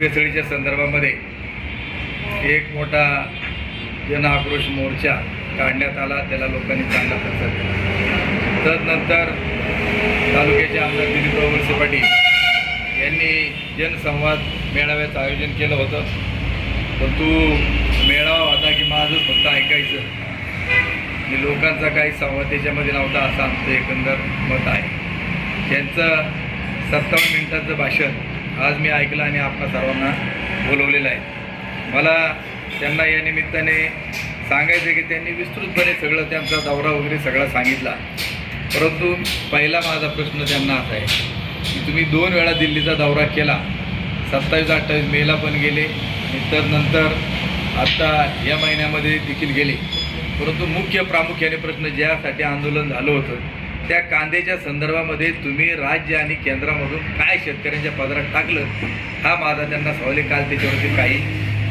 भेसळीच्या संदर्भामध्ये एक मोठा जन आक्रोश मोर्चा काढण्यात आला. त्याला लोकांनी चांगला प्रतिसाद दिला. तदनंतर तालुक्याचे आमदार दिलीपराव वळसे पाटील यांनी जनसंवाद मेळाव्याचं आयोजन केलं होतं. परंतु मेळावा होता की माझं फक्त ऐकायचं आणि लोकांचा काही संवाद त्याच्यामध्ये नव्हता असं आमचं एकंदर मत आहे. त्यांचं 57 मिनिटांचं भाषण आज मी ऐकलं आणि आपणा सर्वांना बोलवलेलं आहे. मला त्यांना या निमित्ताने सांगायचं आहे की त्यांनी विस्तृतपणे सगळं त्यांचा दौरा वगैरे सगळा सांगितला. परंतु पहिला माझा प्रश्न त्यांना असा आहे की तुम्ही 2 वेळा दिल्लीचा दौरा केला, 27-28 मेला पण गेले आणि तदनंतर आत्ता या महिन्यामध्ये देखील गेले. परंतु प्रामुख्याने प्रश्न ज्यासाठी आंदोलन झालं होतं त्या कांद्याच्या संदर्भामध्ये तुम्ही राज्य आणि केंद्रामधून काय शेतकऱ्यांच्या पदरात टाकलं, हा माझा त्यांना सवाल आहे. काल त्याच्यावरती काही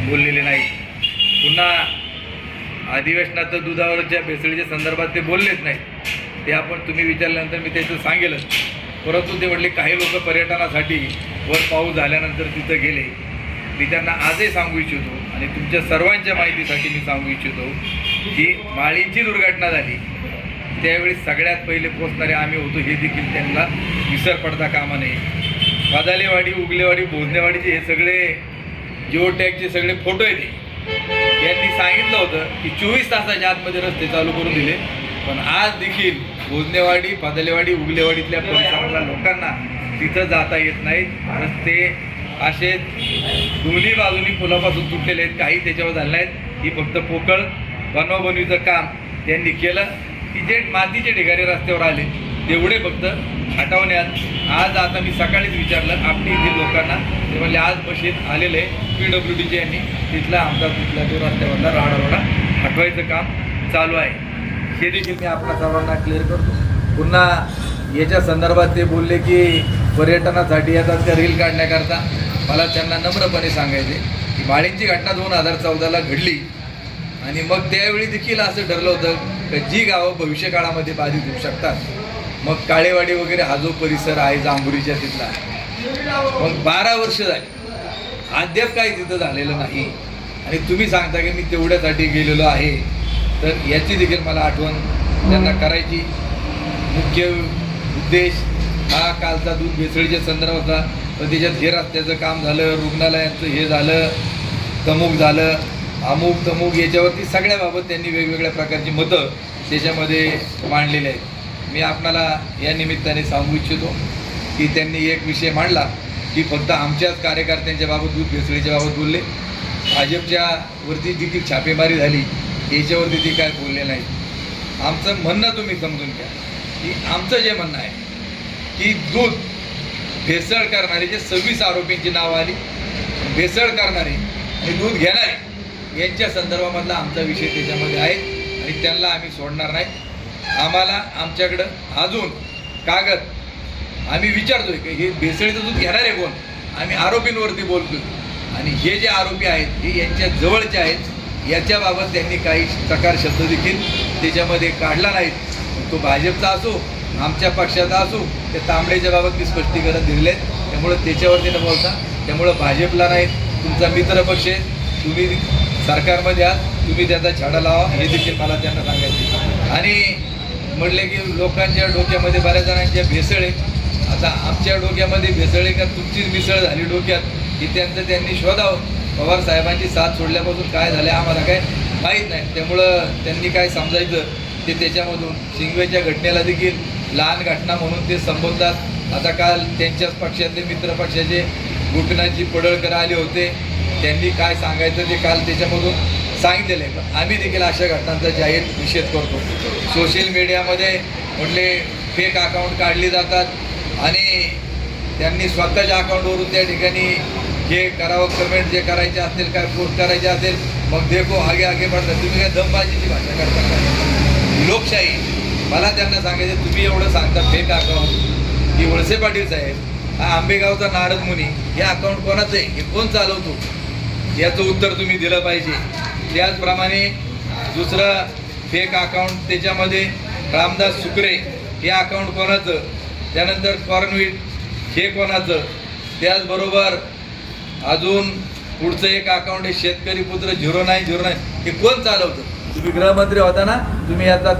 बोललेले नाही. पुन्हा अधिवेशनात दुधावरच्या भेसळीच्या संदर्भात ते बोललेच नाही. ते तुम्ही विचारल्यानंतर मी त्याचं सांगेलच. परंतु ते म्हटले काही लोक पर्यटनासाठी वर पाऊस झाल्यानंतर तिथं गेले. मी त्यांना आजही सांगू इच्छितो आणि तुमच्या सर्वांच्या माहितीसाठी मी सांगू इच्छितो की माळींची दुर्घटना झाली त्यावेळी सगळ्यात पहिले पोचणारे आम्ही होतो हे देखील त्यांना विसर पडता कामा नये. वादालेवाडी, उगलेवाडी, भोजनेवाडीचे हे सगळे जिओटॅगचे सगळे फोटो आहेत. यांनी सांगितलं होतं की 24 तासाच्या आतमध्ये रस्ते चालू करून दिले, पण आज देखील भोजनेवाडी, पादालेवाडी, उगलेवाडीतल्या परिसरातल्या लोकांना तिथं जाता येत नाहीत. रस्ते असे दोन्ही बाजूनी पुलापासून तुटलेले आहेत, काही त्याच्यावर झाले नाहीत. ही फक्त पोकळ बनवाबनवीचं काम त्यांनी केलं की जे मातीचे ढिगारे रस्त्यावर आले तेवढे फक्त हटवण्यात. आज आता मी सकाळीच विचारलं आपली इथे लोकांना, ते म्हणले आज बशीत आलेले PWDचे यांनी तिथला आमचा तिथला तो रस्त्यावरला राडारोडा हटवायचं काम चालू आहे. हे देखील मी आपल्या सर्वांना क्लिअर करतो. पुन्हा याच्या संदर्भात ते बोलले की पर्यटनासाठी येतात त्या रील काढण्याकरता. मला त्यांना नम्रपणे सांगायचे की माळींची घटना 2014ला घडली आणि मग त्यावेळी देखील असं ठरलं होतं की जी गावं भविष्यकाळामध्ये बाधित होऊ शकतात. मग काळेवाडी वगैरे हा जो परिसर आहे जांभुरीच्या तिथला, मग 12 वर्ष झाली अद्याप काही तिथं झालेलं नाही. आणि तुम्ही सांगता की मी तेवढ्यासाठी गेलेलो आहे, तर याची देखील मला आठवण त्यांना करायची. मुख्य उद्देश हा कालचा दूध भेसळीच्या संदर्भात होता, पण त्याच्यात हे रस्त्याचं काम झालं, रुग्णालयांचं हे झालं, तमूक झालं, अमुक तमूक, याच्यावरती सगळ्याबाबत त्यांनी वेगवेगळ्या प्रकारची मतं त्याच्यामध्ये मांडलेली आहेत. मी आपणाला या निमित्ताने सांगू इच्छितो की त्यांनी एक विषय मांडला की फक्त आमच्याच कार्यकर्त्यांच्या बाबत दूध भेसळीच्या बाबत बोलले, भाजपच्या वरती देखील छापेमारी झाली याच्यावरती ती काय बोलले नाही. आमचं म्हणणं तुम्ही समजून घ्या की आमचं जे म्हणणं आहे की दूध भेसळ करणारे जे 26 आरोपींची नावं आली, भेसळ करणारे आणि दूध घेणारे यांच्या संदर्भामधला आमचा विषय त्याच्यामध्ये आहे आणि त्यांना आम्ही सोडणार नाही. आम्हाला आमच्याकडं अजून कागद आम्ही विचारतोय की हे भेसळीचं दूध घेणारे कोण, आम्ही आरोपींवरती बोलतोय आणि हे जे आरोपी आहेत हे यांच्या जवळचे आहेत. याच्याबाबत त्यांनी काही प्रकार शब्द देखील त्याच्यामध्ये काढला नाहीत. तो भाजपचा असो, आमच्या पक्षाचा असो, त्या तांबड्याच्या बाबत मी स्पष्टीकरण दिलेलं आहे. त्यामुळं त्याच्यावरती न बोलता, त्यामुळं भाजपला नाही, तुमचा मित्र पक्ष आहे, तुम्ही सरकारमध्ये आहात, तुम्ही त्याचा छाडा लावा हे देखील मला त्यांना सांगायचे. आणि म्हटले की लोकांच्या डोक्यामध्ये बऱ्याच जणांच्या भेसळ आहे. आता आमच्या डोक्यामध्ये भेसळ आहे का तुमचीच मिसळ झाली डोक्यात, की त्यांचं त्यांनी शोधावं. पवार साहेबांची साथ सोडल्यापासून काय झालं आम्हाला काय माहीत नाही. त्यामुळं त्यांनी काय समजायचं ते त्याच्यामधून शिंगवेच्या घटनेला देखील लहान घटना म्हणून ते संबोधतात. आता काल त्यांच्याच पक्षातले मित्र पक्षाचे गोपीनाथजी पडळकर आले होते, त्यांनी काय सांगायचं ते काल त्याच्यामधून सांगितलेलं आहे. पण आम्ही देखील अशा घटनांचा जाहीर निषेध करतो. सोशल मीडियामध्ये म्हटले फेक अकाउंट काढले जातात आणि त्यांनी स्वतःच्या अकाउंटवरून त्या ठिकाणी जे करावं, कमेंट जे करायचे असतील, काय पोस्ट करायचे असेल, मग देखो आगे आगे पडतात. तुम्ही काय दमबाजीची भाषा करता का? लोकशाही. मला त्यांना सांगायचं तुम्ही एवढं सांगता फेक अकाउंट की वळसे पाटील साहेब हा आंबेगावचा नारद मुनी हे अकाउंट कोणाचं आहे, हे कोण चालवतो, याचं उत्तर तुम्ही दिलं पाहिजे. त्याचप्रमाणे दुसरं फेक अकाउंट त्याच्यामध्ये रामदास सुकरे हे अकाउंट कोणाचं, त्यानंतर कॉर्नवीट हे कोणाचं, त्याचबरोबर अजून पुढचं एक अकाउंट आहे शेतकरी पुत्र 0909 हे कोण चालवतं? तुम्ही गृहमंत्री होता ना, तुम्ही याचा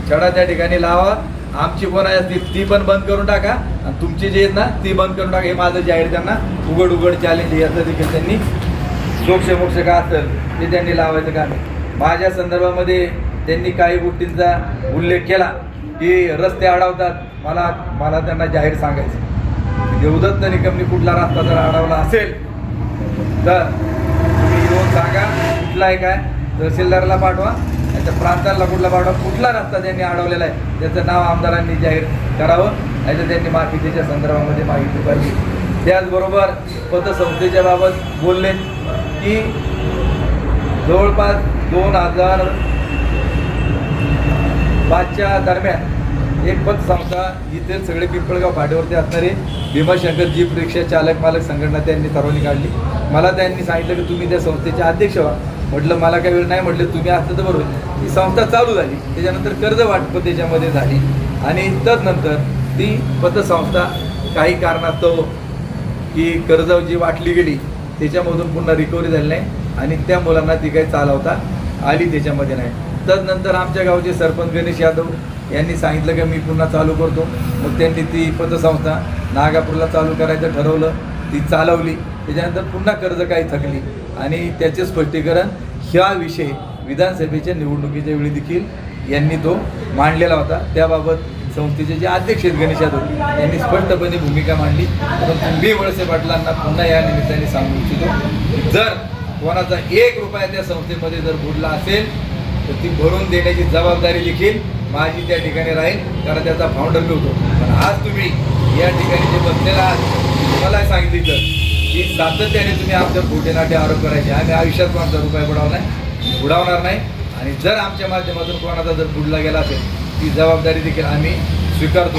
छडा त्या ठिकाणी लावा. आमची कोण आहे ती पण बंद करून टाका आणि तुमची जी आहेत ना ती बंद करून टाका. हे माझं जाहीर त्यांना उघड चॅलेंज याचं देखील त्यांनी मोक्ष का असेल ते त्यांनी लावायचं काम आहे. माझ्या संदर्भामध्ये त्यांनी काही गोष्टींचा उल्लेख केला की रस्ते अडवतात. मला त्यांना जाहीर सांगायचं, देवदत्त निकमनी कुठला रस्ता जर अडवला असेल तर तुम्ही येऊन सांगा कुठला आहे, काय तहसीलदारला पाठवा, त्याच्या प्रांताला कुठला पाठवा, कुठला रस्ता त्यांनी अडवलेला आहे त्याचं नाव आमदारांनी जाहीर करावं, नाहीतर त्यांनी माफीच्या संदर्भामध्ये मागितली पाहिजे. त्याचबरोबर पतसंस्थेच्या बाबत बोलले की जवळपास 2005च्या दरम्यान एक पतसंस्था इथे सगळे पिंपळगाव फाट्यावरती असणारे भीमाशंकर जीप रिक्षा चालक मालक संघटना त्यांनी ठरवणी काढली. मला त्यांनी सांगितलं की तुम्ही त्या संस्थेचे अध्यक्ष व्हा. म्हटलं मला काही वेळ नाही, म्हटलं तुम्ही असतं तर बरोबर. ती संस्था चालू झाली, त्याच्यानंतर कर्ज वाटप त्याच्यामध्ये झाली आणि तदनंतर ती पतसंस्था काही कारणास्तव की कर्ज जी वाटली गेली त्याच्यामधून पुन्हा रिकव्हरी झाली नाही आणि त्या मुलांना ती काही चालवता आली त्याच्यामध्ये नाही. तदनंतर आमच्या गावचे सरपंच गणेश यादव यांनी सांगितलं की मी पुन्हा चालू करतो. मग त्यांनी ती पतसंस्था नागापूरला चालू करायचं ठरवलं, ती चालवली. त्याच्यानंतर पुन्हा कर्ज काही थकली आणि त्याचे स्पष्टीकरण ह्या विषय विधानसभेच्या निवडणुकीच्या वेळी देखील यांनी तो मांडलेला होता. त्याबाबत संस्थेचे जे अध्यक्ष आहेत गणेश यादव यांनी स्पष्टपणे भूमिका मांडली. परंतु मी वळसे पाटलांना पुन्हा या निमित्ताने सांगू इच्छितो, जर कोणाचा 1 रुपया त्या संस्थेमध्ये जर बुडला असेल तर ती भरून देण्याची जबाबदारी देखील माझी त्या ठिकाणी राहील, कारण त्याचा फाउंडर मी होतो. पण आज तुम्ही या ठिकाणी जे बसलेला आहात मला सांगितलं की सातत्याने तुम्ही आमच्या खोटे नाटे आरोप करायचे. आम्ही आयुष्यात कोणाचा रुपया बुडवणार नाही आणि जर आमच्या माध्यमातून कोणाचा जर बुडला गेला असेल ती जबाबदारी देखील आम्ही स्वीकारतो.